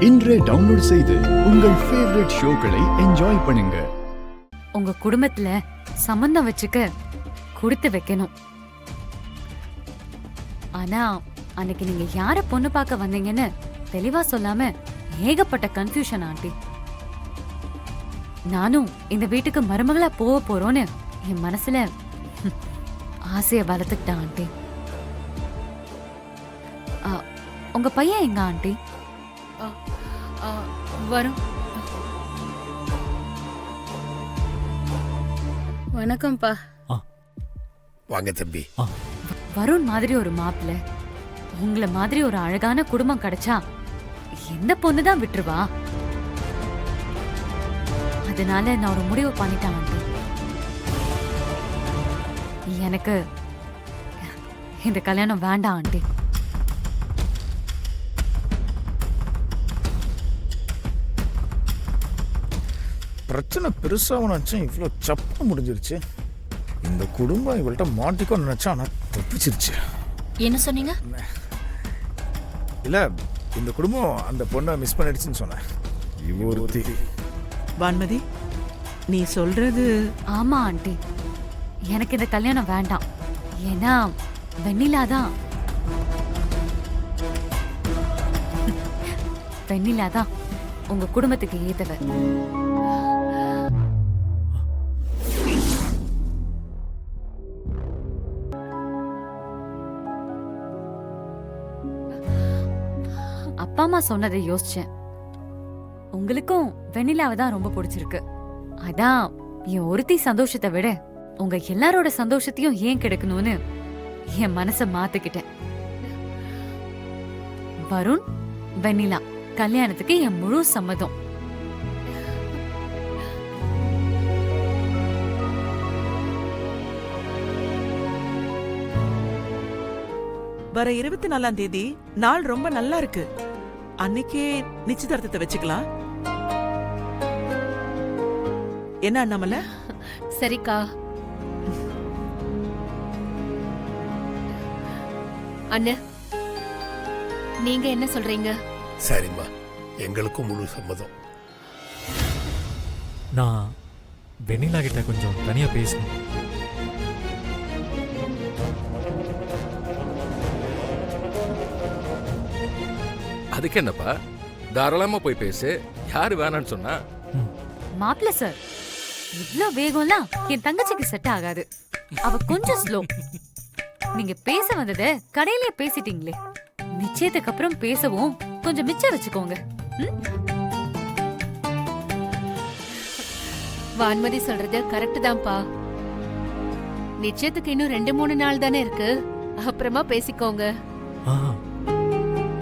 இன்றே டவுன்லோட் செய்து உங்கள் ஃபேவரட் ஷோக்களை என்ஜாய் பண்ணுங்க. உங்க குடும்பத்துல சம்பந்தம் வச்சுக்க கொடுத்து வைக்கணும். ஆனா அன்னைக்கு நீங்க யார பொண்ணு பார்க்க வந்தீங்கன்னு தெளிவா சொல்லாம ஏகப்பட்ட கன்ஃபியூஷன் ஆண்டி. நானும் இந்த வீட்டுக்கு மருமகளா போக போறோன்னு என் மனசுல ஆசைய வளர்த்துக்கிட்டேன் ஆண்டி. உங்க பையன் எங்க ஆண்டி? வரும். வணக்கம்ப்பா. வாங்க தம்பி. வருண் மாதிரி ஒரு மாப்பிள்ள, உங்கள மாதிரி ஒரு அழகான குடும்பம் கிடைச்சா எந்த பொண்ணுதான் விட்டுருவா? அதனால நான் ஒரு முடிவு பண்ணிட்டேன் ஆண்டி. எனக்கு இந்த கல்யாணம் வேண்டாம் ஆண்டி. பிரச்சனை பெருசாக நினச்சா இவ்வளோ சப்பா முடிஞ்சிருச்சு. இந்த குடும்பம் இவள்கிட்ட மாட்டிக்கோ நினச்சா ஆனால் தப்பிச்சிருச்சு. என்ன சொன்னீங்க? இல்லை, இந்த குடும்பம் அந்த பொண்ணை மிஸ் பண்ணிடுச்சுன்னு சொன்னேன். இவொருத்தி. வான்மதி, நீ சொல்றது ஆமா ஆண்டி. எனக்கு இந்த கல்யாணம் வேண்டாம். ஏன்னா வெண்ணிலாதான் வெண்ணிலாதான் உங்க குடும்பத்துக்கு ஏத்தவ. அப்பா அம்மா சொன்னதை யோசிச்சேன். உங்களுக்கும் வெண்ணிலாவை தான் ரொம்ப பிடிச்சிருக்கு. அதான் என் ஒருத்தி சந்தோஷத்தை விட உங்க எல்லாரோட சந்தோஷத்தையும் ஏன் கிடைக்கணும்னு என் மனச மாத்திக்கிட்டேன். வருண், வெண்ணிலா கல்யாணத்துக்கு என் முழு சம்மதம். வர 24ஆம் தேதி நாள் ரொம்ப நல்லா இருக்கு. அன்னைக்கே நிச்சயதார்த்தத்தை வச்சுக்கலாம். என்ன அண்ணாமல? சரிக்கா. அண்ணா, நீங்க என்ன சொல்றீங்க? சரிம்மா, எங்களுக்கும் முழு சம்மதம். நான் வெண்ணிலா கிட்ட கொஞ்சம் தனியா பேசணும். அதுக்கு என்னப்பா, தாராளமா போய் பேசு. யாரு வேணான்னு சொன்னா? மாப்பிள்ள சார், இவ்ளோ வேகம்லாம் என் தங்கச்சிக்கு செட் ஆகாது. அவ கொஞ்சம் ஸ்லோ. நீங்க பேச வந்தத கடையிலேயே பேசிட்டீங்களே. நிச்சயத்துக்கு அப்புறம் பேசவும் கொஞ்சம் மிச்சம் வச்சுக்கோங்க. வான்மதி சொல்றது கரெக்ட் தான்ப்பா. நிச்சயத்துக்கு இன்னும் 2-3 நாள் தானே இருக்கு. அப்புறமா பேசிக்கோங்க.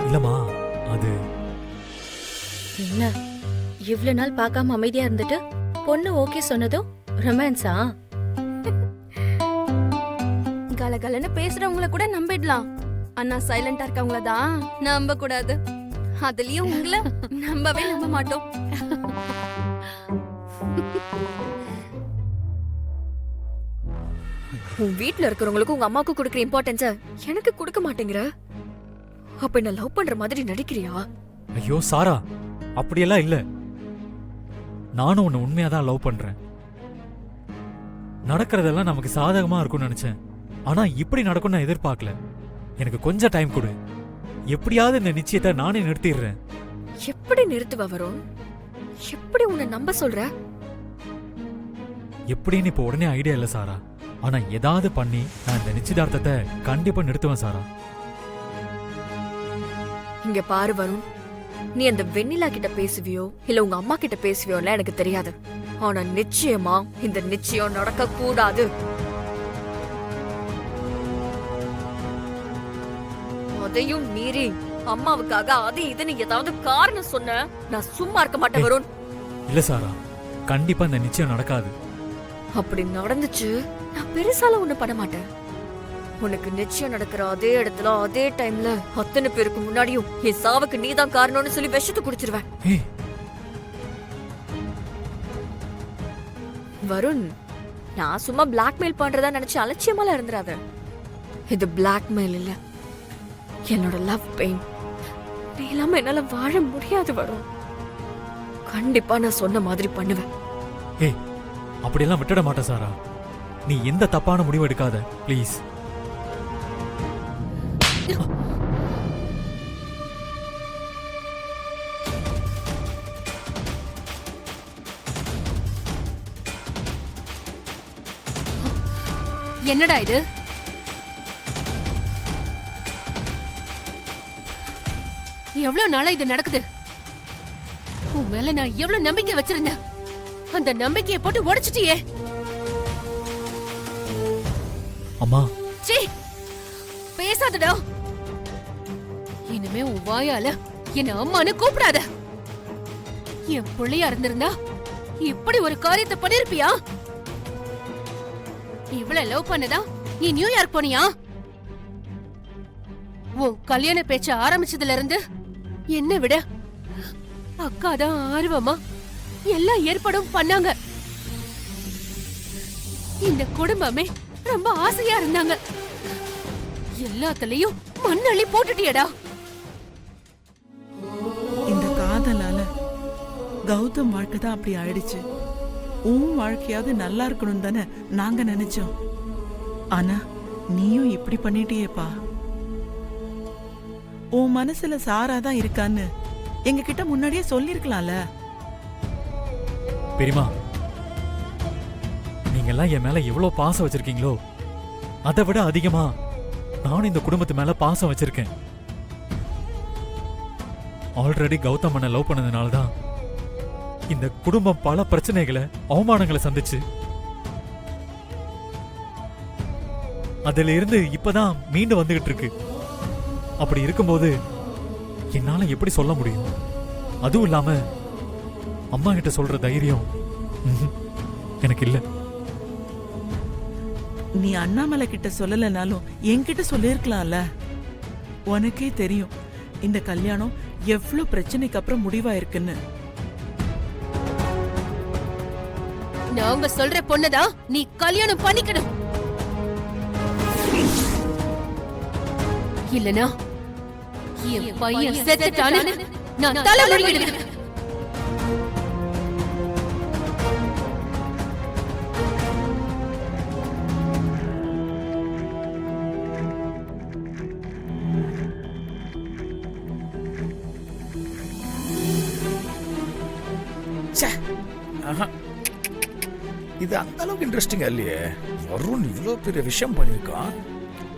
இல்லம்மா, அது என்ன இவ்ளோ நாள் பார்க்காம அமைதியா இருந்துட்டு பொண்ணு ஓகே சொன்னதும் ரொமான்ஸா? கலகலன்னு பேசுறவங்கள கூட நம்பிடலாம். ஆனா சைலண்டா இருக்கவங்கள தான் நம்ப கூடாது. அதுலயும் உங்களை நம்பவே நம்ப மாட்டோம். உன் வீட்ல இருக்கிறவங்களுக்கு உங்க அம்மாவுக்கு கொடுக்குற இம்பார்ட்டன்ஸ எனக்கு கொடுக்க மாட்டேங்கிற. அப்ப என்ன லவ் பண்ற மாதிரி நடிக்கிறியா? ஐயோ சாரா, அப்படியெல்லாம் இல்ல. நானும் உன்னை உண்மையா தான் லவ் பண்றேன். நடக்கிறதெல்லாம் நமக்கு சாதகமா இருக்கும்னு நினைச்சேன். ஆனா இப்படி நடக்கும் நான் எதிர்பார்க்கல. எனக்கு கொஞ்சம் டைம் கொடு. எப்படியாவது இந்த நிச்சயத்தை நானே நிறுத்திடுறேன். எப்படி நிறுத்துவ வரும்? எப்படி உன்னை நம்ப சொல்ற? எப்படின்னு இப்ப உடனே ஐடியா இல்ல சாரா. ஆனா ஏதாவது பண்ணி நான் இந்த நிச்சயதார்த்தத்தை கண்டிப்பா நிறுத்துவேன் சாரா. இங்க பாரு வருண், நீ அந்த வெண்ணிலா கிட்ட பேசுவியோ இல்ல உங்க அம்மா கிட்ட பேசுவியோல எனக்கு தெரியாது. ஆனா நிச்சயமா இந்த நிச்சயம் நடக்க கூடாது. அதையும் மீறி அம்மாவுக்காக அது இதுன்னு ஏதாவது காரணம் சொன்ன நான் சும்மா இருக்க மாட்டேன் வருண். இல்ல சாரா, கண்டிப்பா இந்த நிச்சயம் நடக்காது. அப்படி நடந்துச்சு நான் பெருசால ஒண்ணு பண்ண மாட்டேன். உனக்கு நிச்சயம் நடக்கிற அதே இடத்துல அதே டைம்ல அத்தனை பேருக்கு முன்னாடியும் என் சாவுக்கு நீதான் காரணம்னு சொல்லி விஷத்தை குடிச்சிருவேன். வருண், நான் சும்மா பிளாக்மெயில் பண்றதா நினைச்சு அலட்சியமால இருந்துராத. இது பிளாக்மெயில் இல்ல, என்னோட லவ் பெயின். நீ இல்லாம என்னால வாழ முடியாது வரும். கண்டிப்பா நான் சொன்ன மாதிரி பண்ணுவேன். ஏய், அப்படியெல்லாம் விட்டுட மாட்டேன் சாரா. நீ எந்த தப்பான முடிவு எடுக்காத ப்ளீஸ். என்னடா இது? எவ்வளவு நாளா இது நடக்குது? உன் மேல நான் எவ்வளவு நம்பிக்கை வச்சிருந்தேன். அந்த நம்பிக்கையை போட்டு உடைச்சிட்டியே. அம்மா, சீ, பேசாதடா. இனிமே உன் வாயால என்ன அம்மான்னு கூப்பிடாத. என் பிள்ளையா இருந்திருந்தா இப்படி ஒரு காரியத்தை பண்ணிருப்பியா? இவ்வளவு லவ் பண்ணதா நீ நியூயார்க் போனியா? உன் கல்யாண பேச்ச ஆரம்பிச்சதுல இருந்து என்ன விட அக்கா தான் ஆர்வமா எல்லா ஏற்பாடும் பண்ணாங்க. இந்த குடும்பமே ரொம்ப ஆசையா இருந்தாங்க. எல்லாத்துலயும் மண்ணள்ளி போட்டுட்டியடா. இந்த காதலால கௌதம் வாழ்க்கை தான் அப்படி ஆயிடுச்சு. உன் வாழ்க்கையாவது நல்லா இருக்கணும் தானே நாங்க நினைச்சோம். ஆனா நீயும் இப்படி பண்ணிட்டியேப்பா. உன் மனசுல சாராதான் இருக்கான்னு எங்க கிட்ட முன்னாடியே சொல்லிருக்கலாம்ல. பெரியமா, நீங்க எல்லாம் என் மேல எவ்வளவு பாசம் வச்சிருக்கீங்களோ அதை விட அதிகமா நானும் இந்த குடும்பத்து மேல பாசம் வச்சிருக்கேன். ஆல்ரெடி கௌதம் அண்ணனை லவ் பண்ணதுனாலதான் இந்த குடும்பம் பல பிரச்சனைகளை அவமானங்களை சந்திச்சு அதுல இருந்து இப்பதான் மீண்டு வந்துகிட்டு இருக்கு. அப்படி இருக்கும்போது என்னால எப்படி சொல்ல முடியும்? அதுவும் இல்லாம அம்மா கிட்ட சொல்ற தைரியம் எனக்கு இல்ல. நீ அண்ணாமலை கிட்ட சொல்லலனாலும் என்கிட்ட சொல்லிருக்கலாம்ல. உனக்கே தெரியும் இந்த கல்யாணம் எவ்வளவு பிரச்சனைக்கு அப்புறம் முடிவாயிருக்குன்னு. நாங்க சொல்ற பொண்ணுதான் நீ கல்யாணம் பண்ணிக்கணும். இல்லனா என் பையன் செத்துட்டானு நான் தலை முடிக்கிடுவேன். இது அந்த அளவுக்கு இன்ட்ரெஸ்டிங்கா இல்லையே. வருண் இவ்வளோ பெரிய விஷயம் பண்ணியிருக்கான்.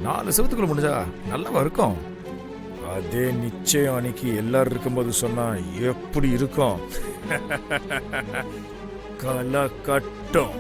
4 செவத்துக்குள்ள முடிஞ்சா நல்லா இருக்கும். அதே நிச்சயம் அன்னைக்கு எல்லாரும் இருக்கும்போது சொன்னா எப்படி இருக்கும்? கலை கட்டும்.